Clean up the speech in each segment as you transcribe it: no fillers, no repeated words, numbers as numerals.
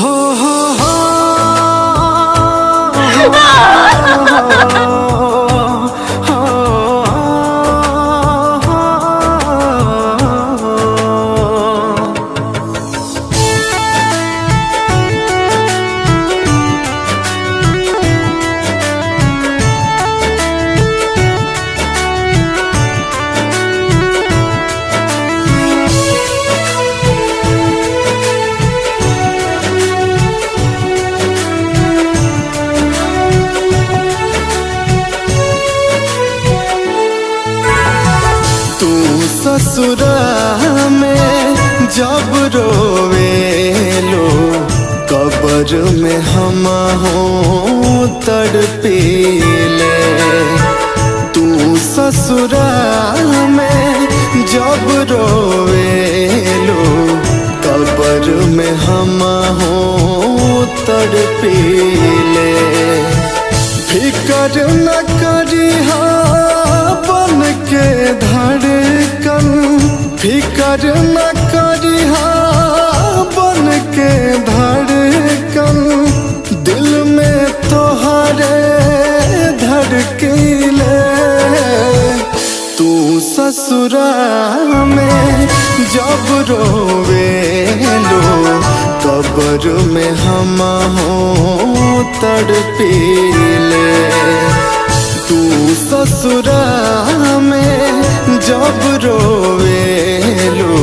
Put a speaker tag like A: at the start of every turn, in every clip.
A: हो हो ससुरा में जब रोवेलो कब्र में हम हो तड़पीले। तू ससुरा में जब रोवेलो कब्र में हम हो तड़पीले। फिकर न करी बन के धड़कन, फिकर न करी बन के धड़कन, दिल में तोहरे धड़कीले। तू ससुरा में जब रोवेलो कब्र में हम हो तड़पीले। तू ससुरा में जब रोवेलो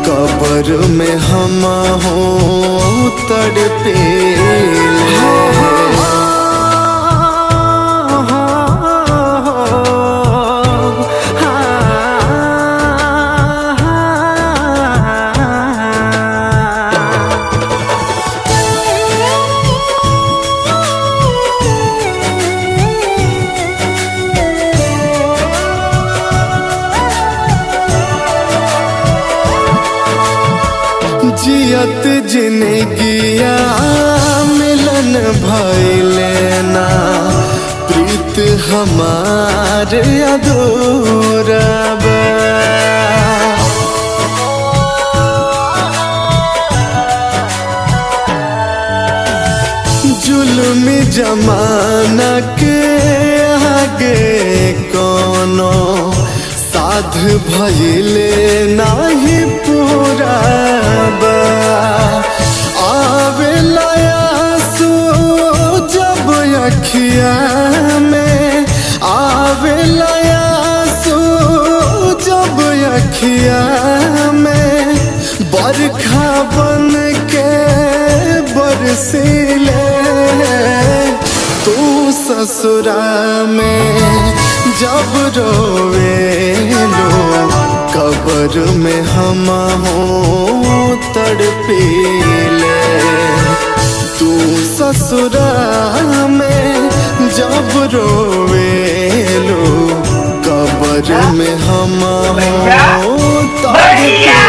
A: कब्र में हम हो तड़पीले। जियत जिंदगिया मिलन भइले ना, प्रीत हमार अधूरा बा। जुल्मी जमाना के आगे कोनो साध भइले नाही पूरा बा। आवेला आंसू जब अखिया में, आवेला आंसू जब अखिया में, बरखा बन के बरसीले। तू ससुरा में जब रोवेलो कब्र में हम हो तड़पीले। तू ससुरा में जब रोवेलो कब्र में हम हो तड़पीले।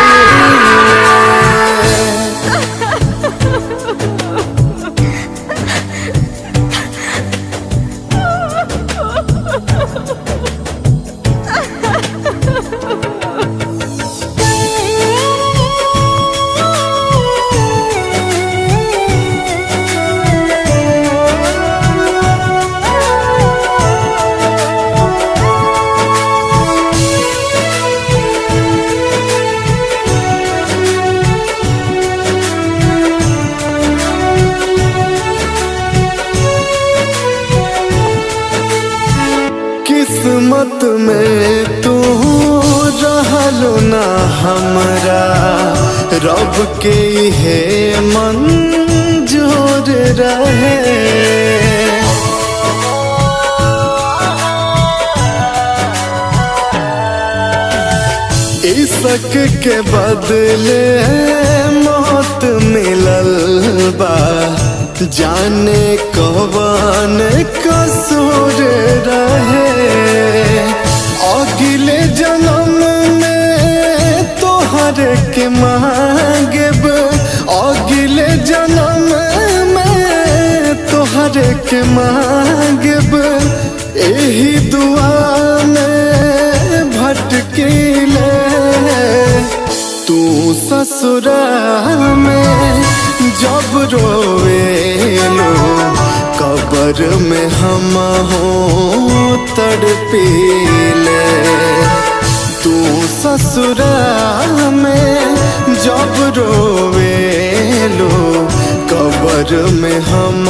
A: किस्मत में तू रहलो ना हमरा, रब के है मंजूर रहे। इश्क के बदले मौत मिलल बा, जाने कौन कसूर रहे। अगले जन्म में तोहर के मांगब, अगले जन्म में तोहर के मांगब। यही दुआ में भटकीले। तू ससुरा में जब रोवेलो कबर में हम हो तड़पीले। तू ससुराल में जब रोवेलो कबर में हम